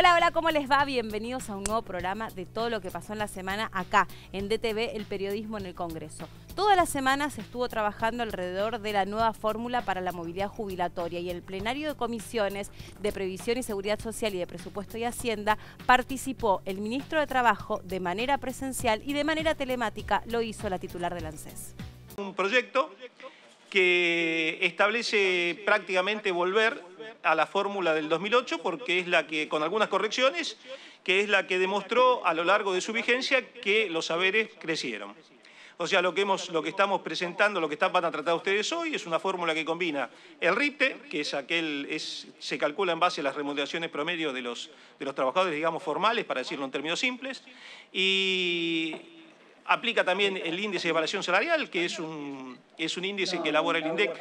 Hola, hola, ¿cómo les va? Bienvenidos a un nuevo programa de todo lo que pasó en la semana acá, en DTV, el periodismo en el Congreso. Toda la semana se estuvo trabajando alrededor de la nueva fórmula para la movilidad jubilatoria y el plenario de comisiones de Previsión y Seguridad Social y de Presupuesto y Hacienda participó el ministro de Trabajo de manera presencial y de manera telemática lo hizo la titular del ANSES. Un proyecto que establece prácticamente volver a la fórmula del 2008 porque es la que, con algunas correcciones, que es la que demostró a lo largo de su vigencia que los saberes crecieron. O sea, lo que estamos presentando, lo que van a tratar ustedes hoy, es una fórmula que combina el RIPTE, que se calcula en base a las remuneraciones promedio de los trabajadores, digamos, formales, para decirlo en términos simples, y aplica también el índice de variación salarial, que es un índice que elabora el INDEC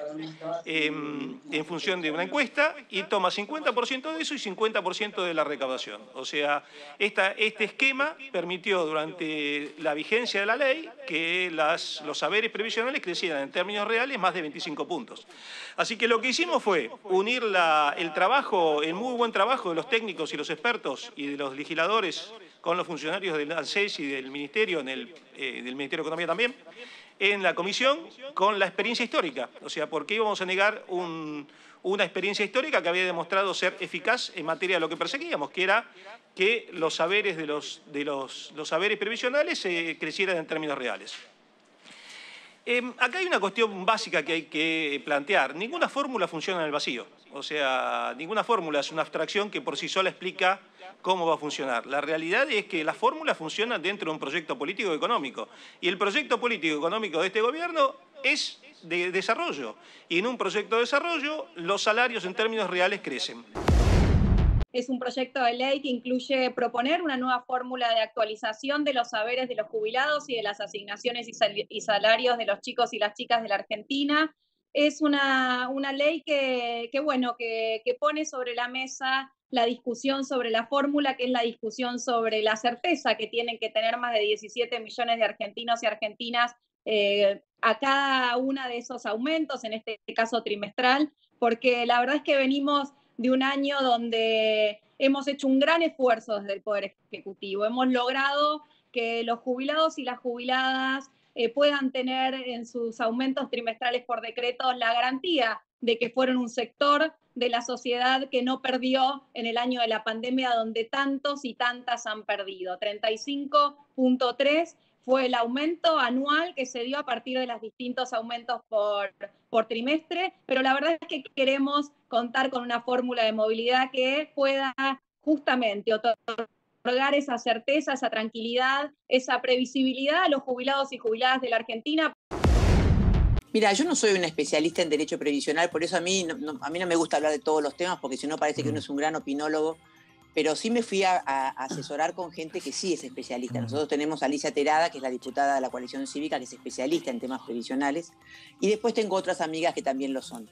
en función de una encuesta, y toma 50% de eso y 50% de la recaudación. O sea, este esquema permitió durante la vigencia de la ley que los saberes previsionales crecieran en términos reales más de 25 puntos. Así que lo que hicimos fue unir el muy buen trabajo de los técnicos y los expertos y de los legisladores con los funcionarios del ANSES y del Ministerio, del Ministerio de Economía también, en la comisión, con la experiencia histórica. O sea, ¿por qué íbamos a negar una experiencia histórica que había demostrado ser eficaz en materia de lo que perseguíamos, que era que los saberes los saberes previsionales crecieran en términos reales? Acá hay una cuestión básica que hay que plantear. Ninguna fórmula funciona en el vacío. O sea, ninguna fórmula es una abstracción que por sí sola explica cómo va a funcionar. La realidad es que las fórmulas funcionan dentro de un proyecto político y económico. Y el proyecto político y económico de este gobierno es de desarrollo. Y en un proyecto de desarrollo, los salarios en términos reales crecen. Es un proyecto de ley que incluye proponer una nueva fórmula de actualización de los saberes de los jubilados y de las asignaciones y salarios de los chicos y las chicas de la Argentina. Es una ley que pone sobre la mesa la discusión sobre la fórmula, que es la discusión sobre la certeza que tienen que tener más de 17 millones de argentinos y argentinas a cada uno de esos aumentos, en este caso trimestral, porque la verdad es que venimos de un año donde hemos hecho un gran esfuerzo desde el Poder Ejecutivo. Hemos logrado que los jubilados y las jubiladas puedan tener en sus aumentos trimestrales por decreto la garantía de que fueron un sector de la sociedad que no perdió en el año de la pandemia, donde tantos y tantas han perdido. 35.3 fue el aumento anual que se dio a partir de los distintos aumentos por trimestre, pero la verdad es que queremos contar con una fórmula de movilidad que pueda justamente otorgar esa certeza, esa tranquilidad, esa previsibilidad a los jubilados y jubiladas de la Argentina. Mira, yo no soy una especialista en derecho previsional, por eso a mí no me gusta hablar de todos los temas, porque si no parece que uno es un gran opinólogo, pero sí me fui a asesorar con gente que sí es especialista. Nosotros tenemos a Alicia Terada, que es la diputada de la Coalición Cívica, que es especialista en temas previsionales, y después tengo otras amigas que también lo son.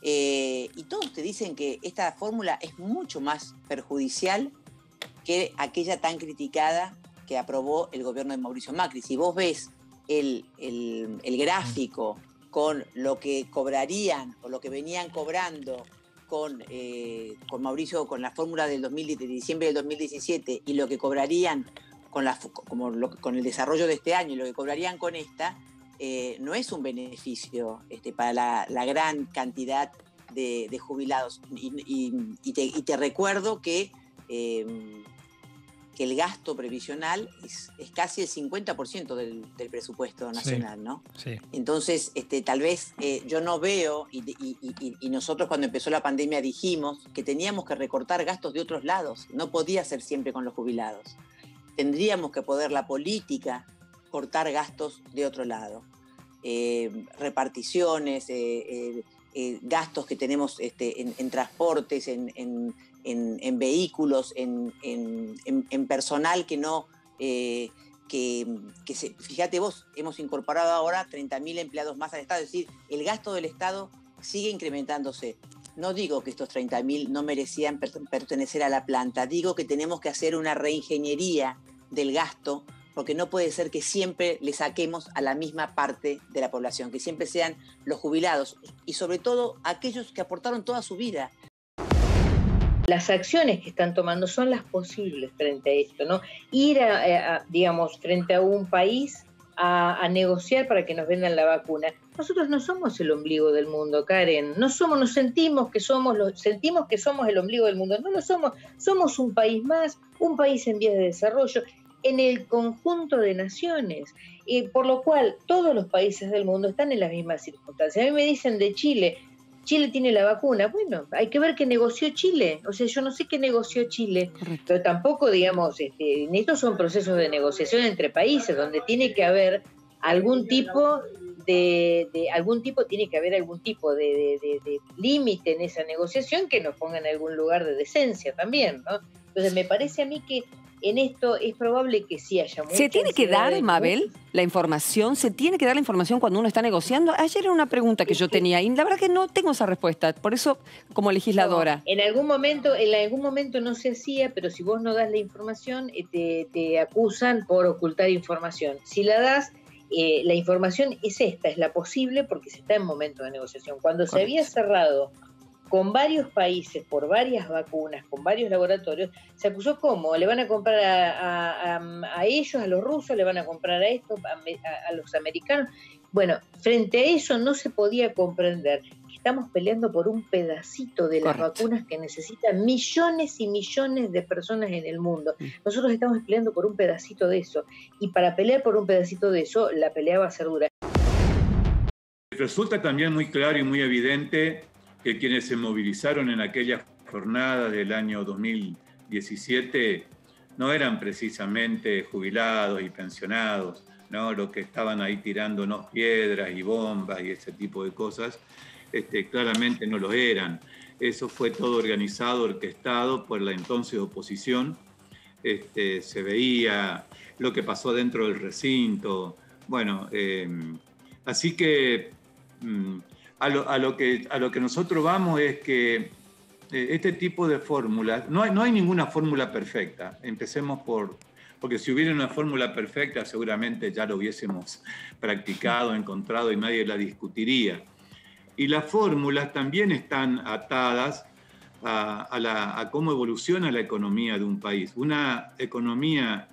Y todos te dicen que esta fórmula es mucho más perjudicial que aquella tan criticada que aprobó el gobierno de Mauricio Macri. Si vos ves el gráfico con lo que cobrarían o lo que venían cobrando con Mauricio, con la fórmula de diciembre del 2017 y lo que cobrarían con el desarrollo de este año y lo que cobrarían con esta, no es un beneficio para la gran cantidad de jubilados. Y te recuerdo que el gasto previsional es casi el 50% del presupuesto nacional, sí, ¿no? Sí. Entonces, tal vez yo no veo, y nosotros cuando empezó la pandemia dijimos que teníamos que recortar gastos de otros lados, no podía ser siempre con los jubilados. Tendríamos que poder la política cortar gastos de otro lado. Reparticiones, gastos que tenemos en transportes, en vehículos, en personal que no... fíjate vos, hemos incorporado ahora 30.000 empleados más al Estado, es decir, el gasto del Estado sigue incrementándose. No digo que estos 30.000 no merecían pertenecer a la planta, digo que tenemos que hacer una reingeniería del gasto, porque no puede ser que siempre le saquemos a la misma parte de la población, que siempre sean los jubilados y sobre todo aquellos que aportaron toda su vida. las acciones que están tomando son las posibles frente a esto, ¿no? Ir digamos, frente a un país a negociar para que nos vendan la vacuna. Nosotros no somos el ombligo del mundo, Karen. Nos sentimos que somos el ombligo del mundo. No lo somos. Somos un país más, un país en vías de desarrollo, en el conjunto de naciones. Por lo cual, todos los países del mundo están en las mismas circunstancias. A mí me dicen de Chile, Chile tiene la vacuna. Bueno, hay que ver qué negoció Chile. O sea, yo no sé qué negoció Chile. Correcto. Pero tampoco, digamos, estos son procesos de negociación entre países, donde tiene que haber algún tipo de límite en esa negociación que nos ponga en algún lugar de decencia también, ¿no? Entonces me parece a mí que en esto es probable que sí haya mucha. ¿Se tiene que dar, Mabel, la información? ¿Se tiene que dar la información cuando uno está negociando? Ayer era una pregunta que yo tenía y la verdad que no tengo esa respuesta, por eso como legisladora. No, en algún momento no se hacía, pero si vos no das la información, te acusan por ocultar información. Si la das, la información es la posible porque se está en momento de negociación. Cuando se había cerrado con varios países, por varias vacunas, con varios laboratorios, se acusó cómo, le van a comprar a ellos, a los rusos, le van a comprar a estos, a los americanos. Bueno, frente a eso no se podía comprender que estamos peleando por un pedacito de las vacunas que necesitan millones y millones de personas en el mundo. Nosotros estamos peleando por un pedacito de eso, y para pelear por un pedacito de eso, la pelea va a ser dura. Resulta también muy claro y muy evidente que quienes se movilizaron en aquella jornada del año 2017 no eran precisamente jubilados y pensionados, ¿no? Los que estaban ahí tirándonos piedras y bombas y ese tipo de cosas, claramente no lo eran. Eso fue todo organizado, orquestado por la entonces oposición. Se veía lo que pasó dentro del recinto. Bueno, así que a lo que nosotros vamos es que este tipo de fórmulas, no hay ninguna fórmula perfecta. Empecemos porque si hubiera una fórmula perfecta seguramente ya lo hubiésemos practicado, encontrado y nadie la discutiría. Y las fórmulas también están atadas a cómo evoluciona la economía de un país. Una economía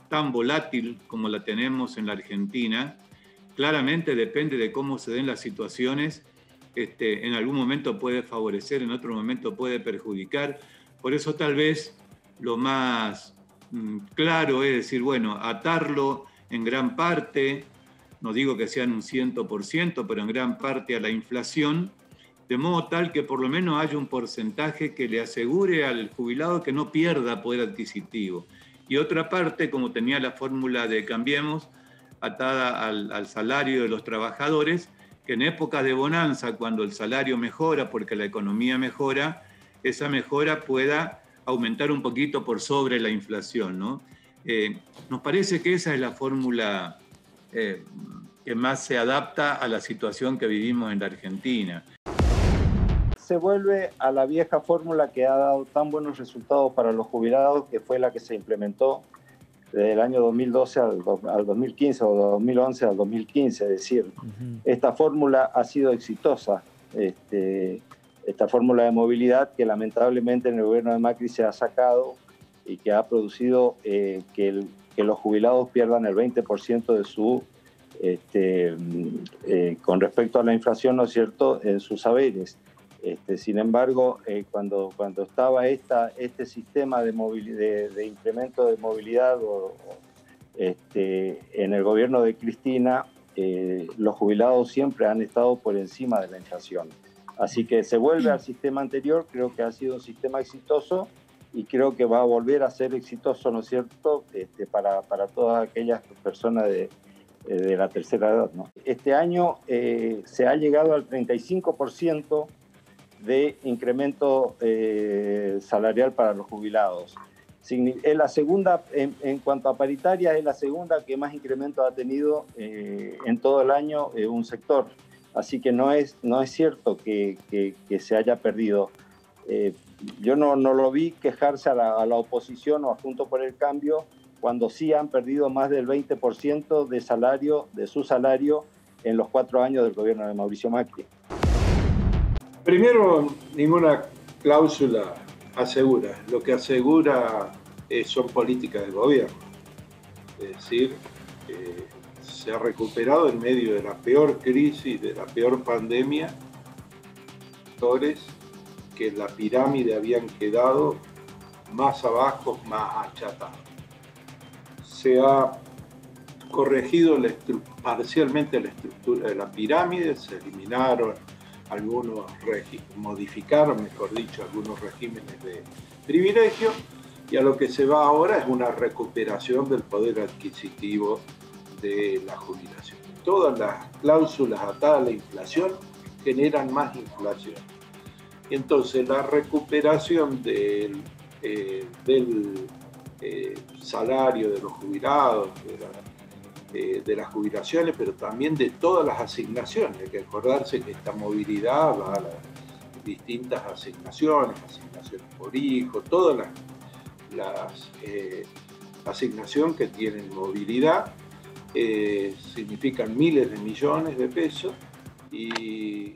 tan volátil como la tenemos en la Argentina, claramente depende de cómo se den las situaciones. En algún momento puede favorecer, en otro momento puede perjudicar. Por eso tal vez lo más claro es decir, bueno, atarlo en gran parte, no digo que sean un 100%, pero en gran parte a la inflación, de modo tal que por lo menos haya un porcentaje que le asegure al jubilado que no pierda poder adquisitivo. Y otra parte, como tenía la fórmula de Cambiemos, atada al salario de los trabajadores, que en épocas de bonanza, cuando el salario mejora porque la economía mejora, esa mejora pueda aumentar un poquito por sobre la inflación, ¿no? Nos parece que esa es la fórmula que más se adapta a la situación que vivimos en la Argentina. Se vuelve a la vieja fórmula que ha dado tan buenos resultados para los jubilados, que fue la que se implementó desde el año 2012 al 2015 o 2011 al 2015, es decir, esta fórmula ha sido exitosa, esta fórmula de movilidad que lamentablemente en el gobierno de Macri se ha sacado y que ha producido que los jubilados pierdan el 20% de su, con respecto a la inflación, ¿no es cierto?, en sus saberes. Sin embargo, cuando estaba este sistema de incremento de movilidad en el gobierno de Cristina, los jubilados siempre han estado por encima de la inflación. Así que se vuelve al sistema anterior, creo que ha sido un sistema exitoso y creo que va a volver a ser exitoso, ¿no es cierto?, para todas aquellas personas de la tercera edad, ¿no? Este año se ha llegado al 35% de incremento salarial para los jubilados. Es la segunda, en cuanto a paritaria, es la segunda que más incremento ha tenido en todo el año un sector. Así que no es cierto que se haya perdido. Yo no lo vi quejarse a la oposición o a Juntos por el Cambio cuando sí han perdido más del 20% de su salario en los 4 años del gobierno de Mauricio Macri. Primero, ninguna cláusula asegura. Lo que asegura son políticas del gobierno. Es decir, se ha recuperado en medio de la peor crisis, de la peor pandemia, sectores que en la pirámide habían quedado más abajo, más achatados. Se ha corregido parcialmente la estructura de la pirámide, se eliminaron algunos modificaron, mejor dicho, algunos regímenes de privilegio, y a lo que se va ahora es una recuperación del poder adquisitivo de la jubilación. Todas las cláusulas atadas a la inflación generan más inflación. Entonces, la recuperación del salario de los jubilados, de las jubilaciones, pero también de todas las asignaciones. Hay que acordarse que esta movilidad va a las distintas asignaciones por hijo, todas las asignaciones que tienen movilidad, significan miles de millones de pesos, y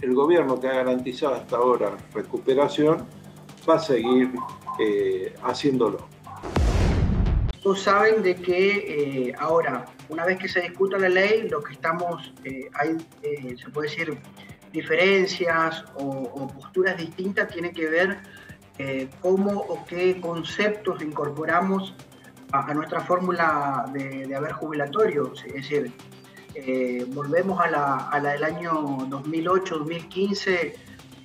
el gobierno, que ha garantizado hasta ahora recuperación, va a seguir haciéndolo. Todos saben de que ahora, una vez que se discuta la ley, lo que estamos, hay, se puede decir, diferencias o posturas distintas, tiene que ver cómo o qué conceptos incorporamos a nuestra fórmula de haber jubilatorio. Es decir, volvemos a la del año 2008-2015,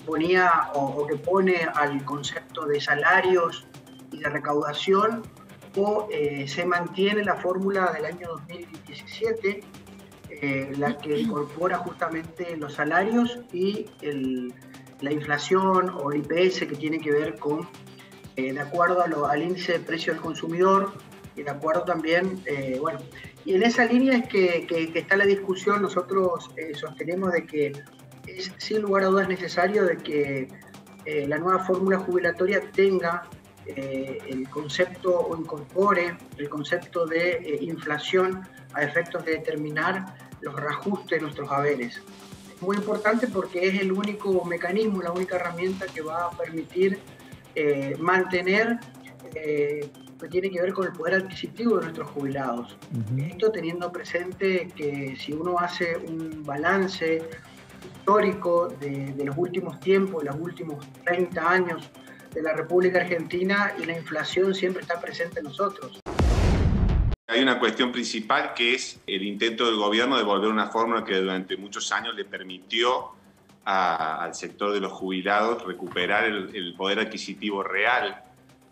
ponía o que pone al concepto de salarios y de recaudación, o se mantiene la fórmula del año 2017, la que incorpora justamente los salarios y la inflación o el IPS, que tiene que ver con, de acuerdo al índice de precio del consumidor, y de acuerdo también, bueno, y en esa línea es que está la discusión. Nosotros sostenemos de que es sin lugar a dudas necesario de que la nueva fórmula jubilatoria tenga el concepto o incorpore el concepto de inflación a efectos de determinar los reajustes de nuestros haberes. Es muy importante porque es el único mecanismo, la única herramienta que va a permitir mantener que tiene que ver con el poder adquisitivo de nuestros jubilados. Esto teniendo presente que si uno hace un balance histórico de los últimos tiempos, los últimos 30 años de la República Argentina, y la inflación siempre está presente en nosotros. Hay una cuestión principal, que es el intento del gobierno de volver una fórmula que durante muchos años le permitió al sector de los jubilados recuperar el poder adquisitivo real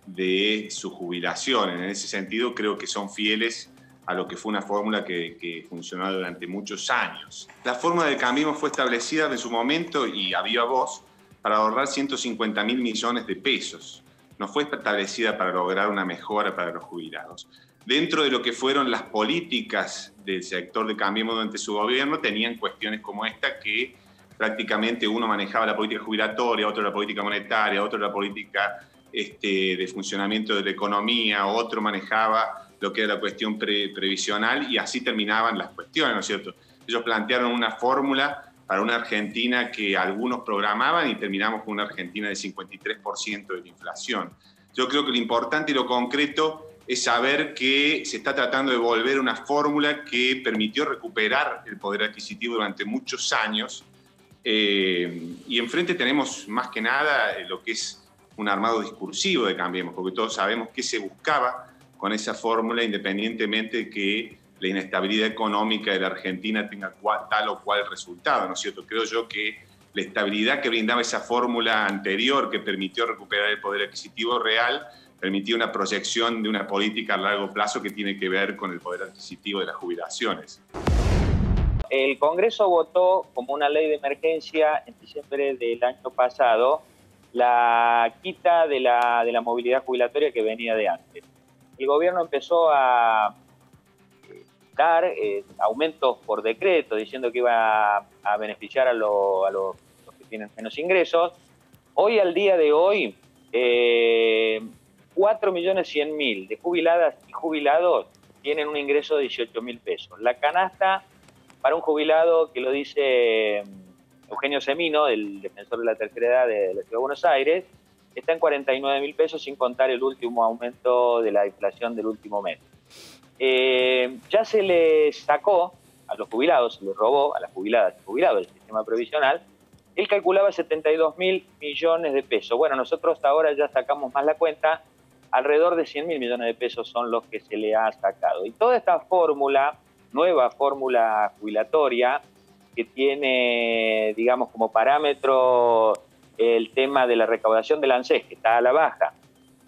de su jubilación. En ese sentido, creo que son fieles a lo que fue una fórmula que funcionó durante muchos años. La fórmula de Cambiemos fue establecida en su momento y a viva voz para ahorrar 150.000 millones de pesos. No fue establecida para lograr una mejora para los jubilados. Dentro de lo que fueron las políticas del sector de Cambiemos durante su gobierno, tenían cuestiones como esta, que prácticamente uno manejaba la política jubilatoria, otro la política monetaria, otro la política de funcionamiento de la economía, otro manejaba lo que era la cuestión previsional, y así terminaban las cuestiones, ¿no es cierto? Ellos plantearon una fórmula para una Argentina que algunos programaban, y terminamos con una Argentina de 53% de la inflación. Yo creo que lo importante y lo concreto es saber que se está tratando de volver una fórmula que permitió recuperar el poder adquisitivo durante muchos años, y enfrente tenemos más que nada lo que es un armado discursivo de Cambiemos, porque todos sabemos qué se buscaba con esa fórmula, independientemente de que la inestabilidad económica de la Argentina tenga tal o cual resultado, ¿no es cierto? Creo yo que la estabilidad que brindaba esa fórmula anterior, que permitió recuperar el poder adquisitivo real, permitía una proyección de una política a largo plazo que tiene que ver con el poder adquisitivo de las jubilaciones. El Congreso votó como una ley de emergencia en diciembre del año pasado la quita de la movilidad jubilatoria que venía de antes. El gobierno empezó a dar aumentos por decreto, diciendo que iba a beneficiar a los que tienen menos ingresos. Hoy, al día de hoy, 4.100.000 de jubiladas y jubilados tienen un ingreso de 18.000 pesos. La canasta para un jubilado, que lo dice Eugenio Semino, el defensor de la tercera edad de la Ciudad de Buenos Aires, está en 49.000 pesos sin contar el último aumento de la inflación del último mes. Ya se le sacó a los jubilados, se les robó a las jubiladas y jubilados del sistema previsional, él calculaba 72.000 millones de pesos. Bueno, nosotros ahora ya sacamos más la cuenta, alrededor de 100.000 millones de pesos son los que se le ha sacado. Y toda esta fórmula, nueva fórmula jubilatoria, que tiene, digamos, como parámetro el tema de la recaudación del ANSES, que está a la baja,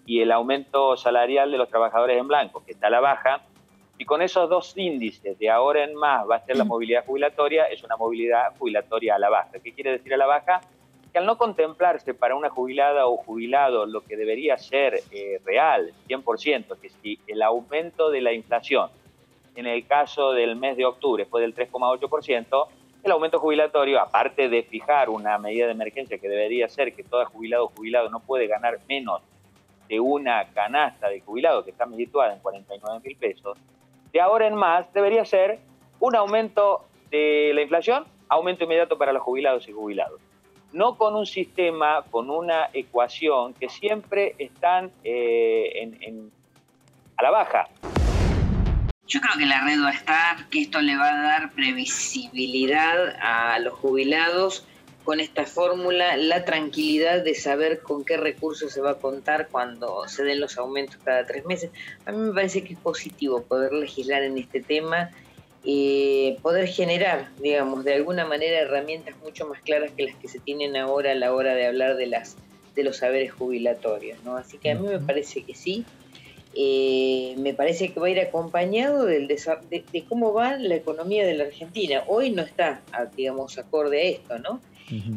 y el aumento salarial de los trabajadores en blanco, que está a la baja, y con esos dos índices, de ahora en más va a ser la movilidad jubilatoria, es una movilidad jubilatoria a la baja. ¿Qué quiere decir a la baja? Que al no contemplarse para una jubilada o jubilado lo que debería ser real, 100%, que si el aumento de la inflación, en el caso del mes de octubre fue del 3,8%, el aumento jubilatorio, aparte de fijar una medida de emergencia que debería ser que todo jubilado o jubilado no puede ganar menos de una canasta de jubilado que está situada en 49.000 pesos, de ahora en más debería ser un aumento de la inflación, aumento inmediato para los jubilados y jubilados. No con un sistema, con una ecuación que siempre están a la baja. Yo creo que la red va a estar, que esto le va a dar previsibilidad a los jubilados con esta fórmula, la tranquilidad de saber con qué recursos se va a contar cuando se den los aumentos cada 3 meses. A mí me parece que es positivo poder legislar en este tema, poder generar, digamos, de alguna manera herramientas mucho más claras que las que se tienen ahora a la hora de hablar de los saberes jubilatorios, ¿no? Así que a mí me parece que sí. Me parece que va a ir acompañado de cómo va la economía de la Argentina. Hoy no está, digamos, acorde a esto, ¿no?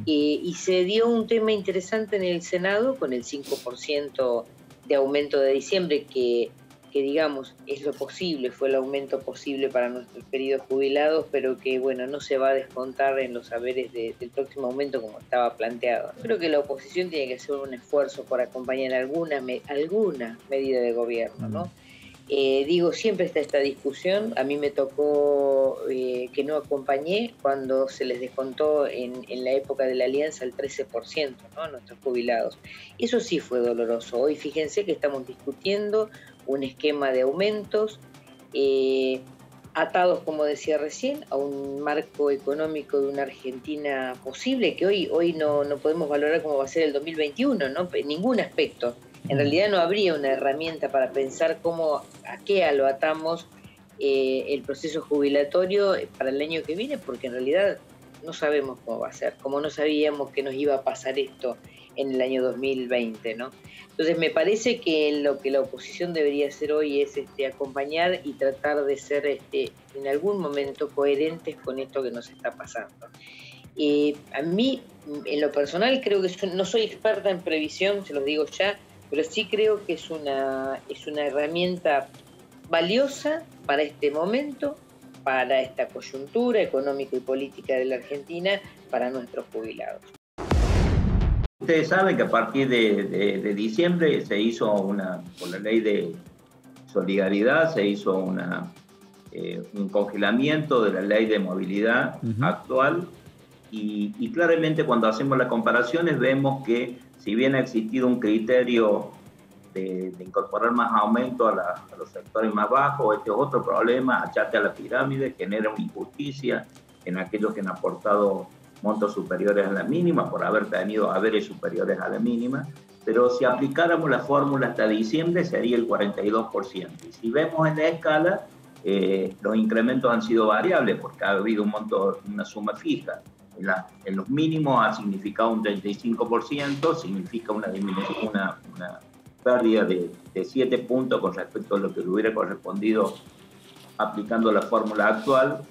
Y se dio un tema interesante en el Senado con el 5% de aumento de diciembre, que digamos es lo posible, fue el aumento posible para nuestros queridos jubilados, pero que bueno, no se va a descontar en los saberes del próximo aumento como estaba planteado. Creo que la oposición tiene que hacer un esfuerzo por acompañar alguna medida de gobierno, ¿no? Siempre está esta discusión. A mí me tocó que no acompañé cuando se les descontó en la época de la Alianza el 13%, ¿no? A nuestros jubilados. Eso sí fue doloroso. Hoy fíjense que estamos discutiendo un esquema de aumentos atados, como decía recién, a un marco económico de una Argentina posible que hoy no podemos valorar cómo va a ser el 2021, ¿no? En ningún aspecto. En realidad no habría una herramienta para pensar a qué lo atamos el proceso jubilatorio para el año que viene, porque en realidad no sabemos cómo va a ser, como no sabíamos que nos iba a pasar esto en el año 2020, ¿no? Entonces me parece que lo que la oposición debería hacer hoy es acompañar y tratar de ser en algún momento coherentes con esto que nos está pasando. A mí, en lo personal, creo que no soy experta en previsión, se los digo ya, pero sí creo que es una herramienta valiosa para este momento, para esta coyuntura económica y política de la Argentina, para nuestros jubilados. Ustedes saben que a partir de diciembre se hizo por la ley de solidaridad, se hizo un congelamiento de la ley de movilidad actual y claramente cuando hacemos las comparaciones vemos que si bien ha existido un criterio de incorporar más aumento a los sectores más bajos, este es otro problema, achate a la pirámide, genera una injusticia en aquellos que han aportado montos superiores a la mínima por haber tenido haberes superiores a la mínima, pero si aplicáramos la fórmula hasta diciembre sería el 42%. Y si vemos en la escala, los incrementos han sido variables porque ha habido una suma fija. En los mínimos ha significado un 35%, significa una disminución, una pérdida de 7 puntos con respecto a lo que le hubiera correspondido aplicando la fórmula actual,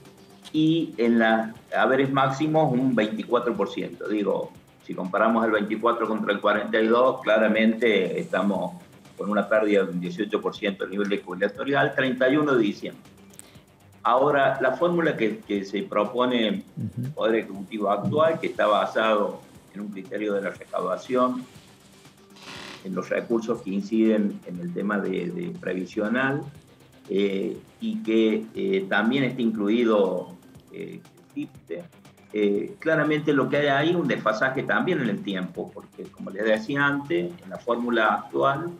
y en los haberes máximos un 24%. Digo, si comparamos el 24 contra el 42, claramente estamos con una pérdida de un 18% a nivel de jubilatorio al 31 de diciembre. Ahora, la fórmula que se propone el Poder Ejecutivo actual, que está basado en un criterio de la recaudación, en los recursos que inciden en el tema de previsional, y que también está incluido el FIPTE, claramente lo que hay ahí es un desfasaje también en el tiempo, porque como les decía antes, en la fórmula actual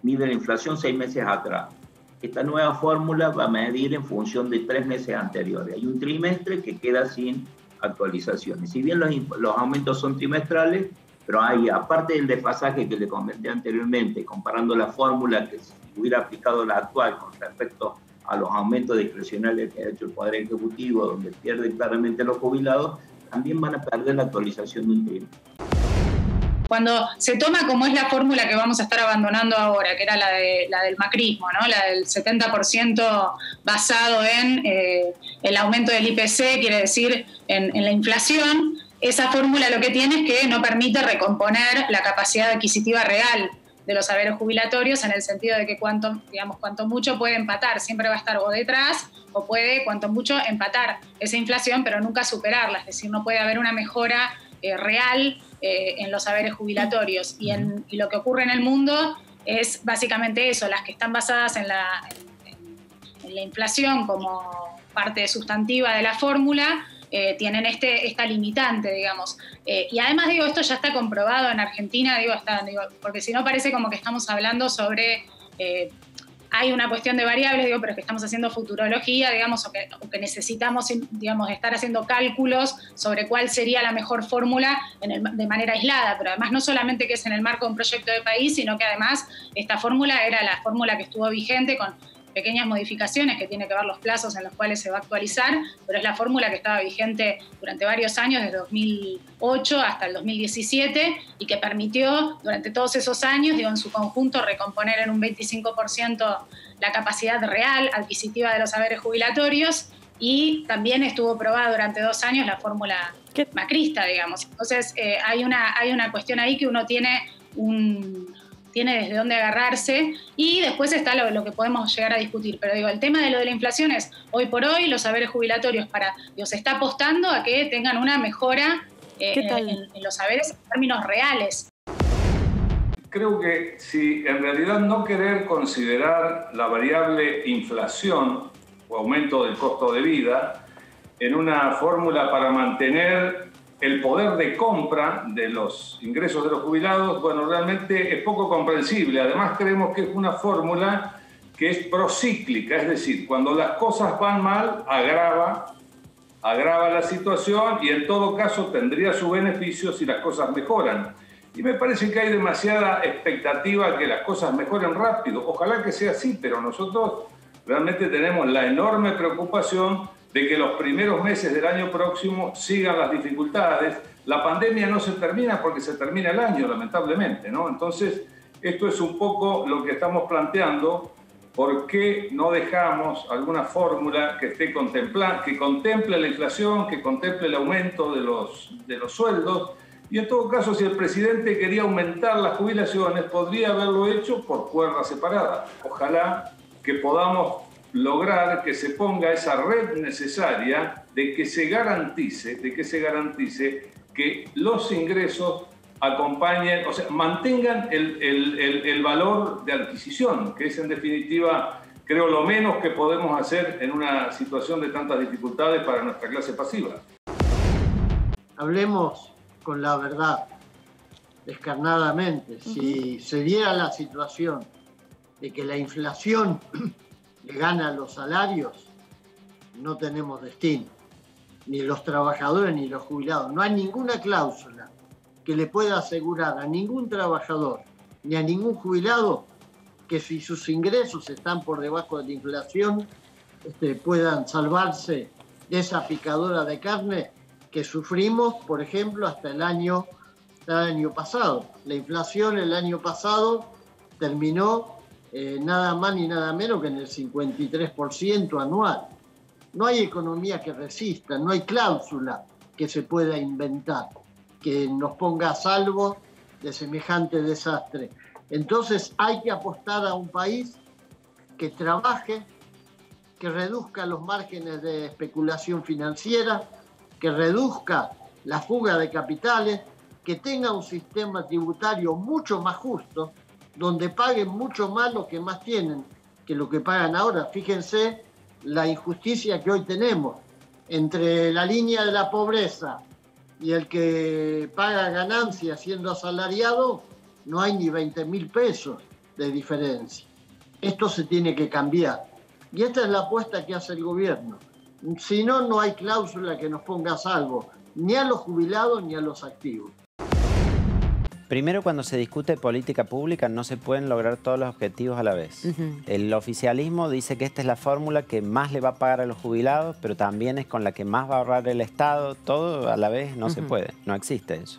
mide la inflación 6 meses atrás. Esta nueva fórmula va a medir en función de 3 meses anteriores. Hay un trimestre que queda sin actualizaciones. Si bien los aumentos son trimestrales, pero hay, aparte del desfasaje que le comenté anteriormente, comparando la fórmula que si hubiera aplicado la actual con respecto a los aumentos discrecionales que ha hecho el Poder Ejecutivo, donde pierden claramente los jubilados, también van a perder la actualización de un trimestre. Cuando se toma como es la fórmula que vamos a estar abandonando ahora, que era la del macrismo, ¿no? La del 70% basado en el aumento del IPC, quiere decir en la inflación, esa fórmula lo que tiene es que no permite recomponer la capacidad adquisitiva real de los saberes jubilatorios, en el sentido de que cuanto mucho puede empatar, siempre va a estar o detrás, o puede cuanto mucho empatar esa inflación, pero nunca superarla, es decir, no puede haber una mejora real en los saberes jubilatorios. Y lo que ocurre en el mundo es básicamente eso, las que están basadas en la inflación como parte sustantiva de la fórmula, tienen esta limitante, digamos. Y además, digo, esto ya está comprobado en Argentina, porque si no parece como que estamos hablando sobre... hay una cuestión de variables, pero es que estamos haciendo futurología, digamos, o que necesitamos, digamos, estar haciendo cálculos sobre cuál sería la mejor fórmula de manera aislada, pero además no solamente que es en el marco de un proyecto de país, sino que además esta fórmula era la fórmula que estuvo vigente con pequeñas modificaciones que tiene que ver los plazos en los cuales se va a actualizar, pero es la fórmula que estaba vigente durante varios años, desde 2008 hasta el 2017, y que permitió durante todos esos años, en su conjunto, recomponer en un 25% la capacidad real adquisitiva de los saberes jubilatorios, y también estuvo probada durante 2 años la fórmula macrista, digamos. Entonces hay una cuestión ahí que uno tiene desde dónde agarrarse, y después está lo que podemos llegar a discutir. Pero digo, el tema de lo de la inflación es, hoy por hoy, los saberes jubilatorios se está apostando a que tengan una mejora en los saberes en términos reales. Creo que si en realidad no querer considerar la variable inflación o aumento del costo de vida en una fórmula para mantener el poder de compra de los ingresos de los jubilados, bueno, realmente es poco comprensible. Además, creemos que es una fórmula que es procíclica, es decir, cuando las cosas van mal, agrava la situación, y en todo caso tendría su beneficio si las cosas mejoran. Y me parece que hay demasiada expectativa que las cosas mejoren rápido. Ojalá que sea así, pero nosotros realmente tenemos la enorme preocupación de que los primeros meses del año próximo sigan las dificultades. La pandemia no se termina porque se termina el año, lamentablemente, ¿no? Entonces, esto es un poco lo que estamos planteando. ¿Por qué no dejamos alguna fórmula que esté que contemple la inflación, que contemple el aumento de los sueldos? Y en todo caso, si el presidente quería aumentar las jubilaciones, podría haberlo hecho por cuerda separada. Ojalá que podamos lograr que se ponga esa red necesaria de que se garantice que los ingresos acompañen, o sea, mantengan el valor de adquisición, que es en definitiva, creo, lo menos que podemos hacer en una situación de tantas dificultades para nuestra clase pasiva. Hablemos con la verdad, descarnadamente. Si se diera la situación de que la inflación le gana a los salarios, no tenemos destino, ni los trabajadores ni los jubilados. No hay ninguna cláusula que le pueda asegurar a ningún trabajador ni a ningún jubilado que si sus ingresos están por debajo de la inflación puedan salvarse de esa picadora de carne que sufrimos, por ejemplo, hasta el año pasado. La inflación el año pasado terminó nada más ni nada menos que en el 53% anual. No hay economía que resista, no hay cláusula que se pueda inventar que nos ponga a salvo de semejante desastre. Entonces hay que apostar a un país que trabaje, que reduzca los márgenes de especulación financiera, que reduzca la fuga de capitales, que tenga un sistema tributario mucho más justo, donde paguen mucho más los que más tienen que lo que pagan ahora. Fíjense la injusticia que hoy tenemos. entre la línea de la pobreza y el que paga ganancias siendo asalariado, no hay ni 20.000 pesos de diferencia. Esto se tiene que cambiar. Y esta es la apuesta que hace el gobierno. Si no, no hay cláusula que nos ponga a salvo, ni a los jubilados ni a los activos. Primero, cuando se discute política pública no se pueden lograr todos los objetivos a la vez. El oficialismo dice que esta es la fórmula que más le va a pagar a los jubilados, pero también es con la que más va a ahorrar el Estado. Todo a la vez no se puede, no existe eso.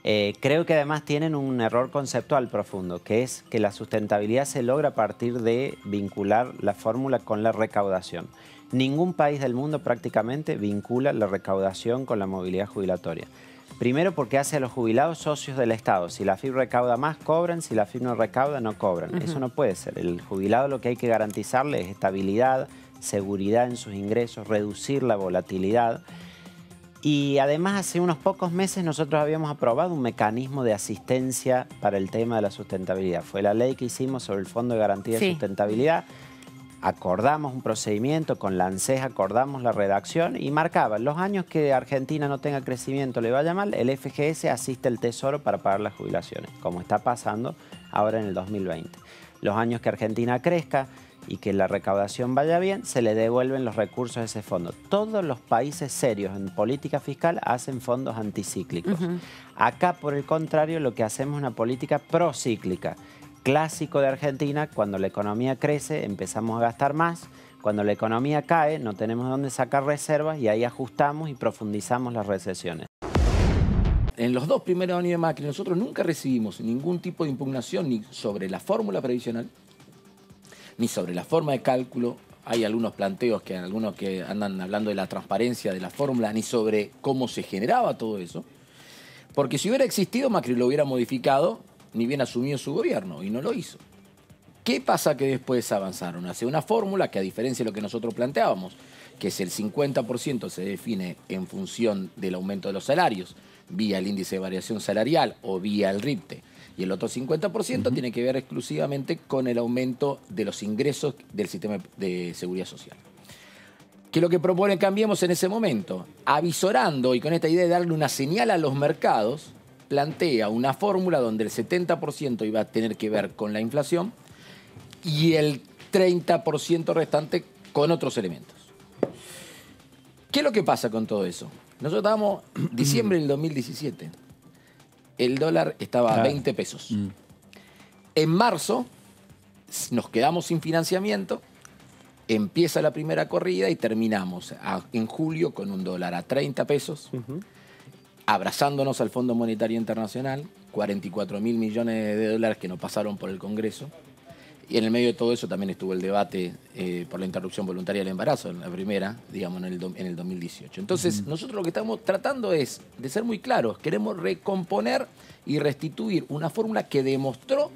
Creo que además tienen un error conceptual profundo, que es que la sustentabilidad se logra a partir de vincular la fórmula con la recaudación. Ningún país del mundo prácticamente vincula la recaudación con la movilidad jubilatoria. Primero porque hace a los jubilados socios del Estado. Si la AFIP recauda más, cobran. Si la AFIP no recauda, no cobran. Eso no puede ser. El jubilado lo que hay que garantizarle es estabilidad, seguridad en sus ingresos, reducir la volatilidad. Y además hace unos pocos meses nosotros habíamos aprobado un mecanismo de asistencia para el tema de la sustentabilidad. Fue la ley que hicimos sobre el Fondo de Garantía de Sustentabilidad. Acordamos un procedimiento, con la ANSES acordamos la redacción y marcaba los años que Argentina no tenga crecimiento, le vaya mal, el FGS asiste al Tesoro para pagar las jubilaciones, como está pasando ahora en el 2020. Los años que Argentina crezca y que la recaudación vaya bien, se le devuelven los recursos de ese fondo. Todos los países serios en política fiscal hacen fondos anticíclicos. Acá, por el contrario, lo que hacemos es una política procíclica. Clásico de Argentina, cuando la economía crece empezamos a gastar más, cuando la economía cae no tenemos dónde sacar reservas y ahí ajustamos y profundizamos las recesiones. En los 2 primeros años de Macri nosotros nunca recibimos ningún tipo de impugnación ni sobre la fórmula previsional, ni sobre la forma de cálculo. Hay algunos planteos que algunos que andan hablando de la transparencia de la fórmula, ni sobre cómo se generaba todo eso. Porque si hubiera existido, Macri lo hubiera modificado, ni bien asumió su gobierno, y no lo hizo. ¿Qué pasa que después avanzaron? Hacia una fórmula que, a diferencia de lo que nosotros planteábamos, que es el 50% se define en función del aumento de los salarios, vía el índice de variación salarial o vía el RIPTE, y el otro 50% tiene que ver exclusivamente con el aumento de los ingresos del sistema de seguridad social. ¿Qué es lo que propone Cambiemos en ese momento? Avisorando y con esta idea de darle una señal a los mercados, plantea una fórmula donde el 70% iba a tener que ver con la inflación y el 30% restante con otros elementos. ¿Qué es lo que pasa con todo eso? Nosotros estábamos en diciembre del 2017. El dólar estaba a 20 pesos. En marzo nos quedamos sin financiamiento, empieza la primera corrida y terminamos en julio con un dólar a 30 pesos. Abrazándonos al Fondo Monetario Internacional, 44.000 millones de dólares que nos pasaron por el Congreso. Y en el medio de todo eso también estuvo el debate por la interrupción voluntaria del embarazo, en la primera, digamos, en el 2018. Entonces, nosotros lo que estamos tratando es de ser muy claros. Queremos recomponer y restituir una fórmula que demostró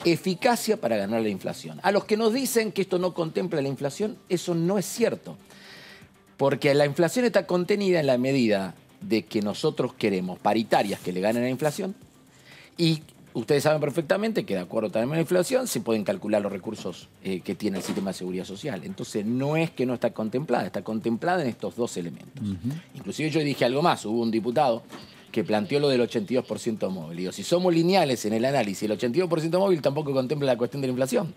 eficacia para ganar la inflación. A los que nos dicen que esto no contempla la inflación, eso no es cierto. Porque la inflación está contenida en la medida de que nosotros queremos paritarias que le ganen a la inflación y ustedes saben perfectamente que de acuerdo también a la inflación se pueden calcular los recursos que tiene el sistema de seguridad social. Entonces no es que no está contemplada en estos 2 elementos. Inclusive yo dije algo más, hubo un diputado que planteó lo del 82% móvil. Digo, si somos lineales en el análisis, el 82% móvil tampoco contempla la cuestión de la inflación.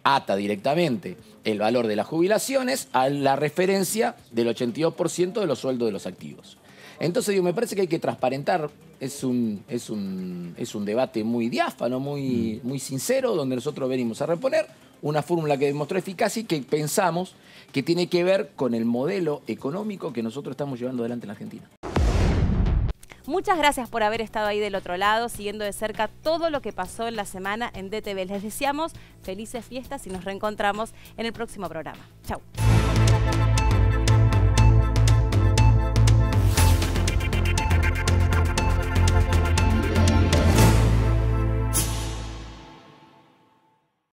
Ata directamente el valor de las jubilaciones a la referencia del 82% de los sueldos de los activos. Entonces, digo, me parece que hay que transparentar, es un debate muy diáfano, muy sincero, donde nosotros venimos a reponer una fórmula que demostró eficacia y que pensamos que tiene que ver con el modelo económico que nosotros estamos llevando adelante en la Argentina. Muchas gracias por haber estado ahí del otro lado, siguiendo de cerca todo lo que pasó en la semana en DTV. Les deseamos felices fiestas y nos reencontramos en el próximo programa. Chau.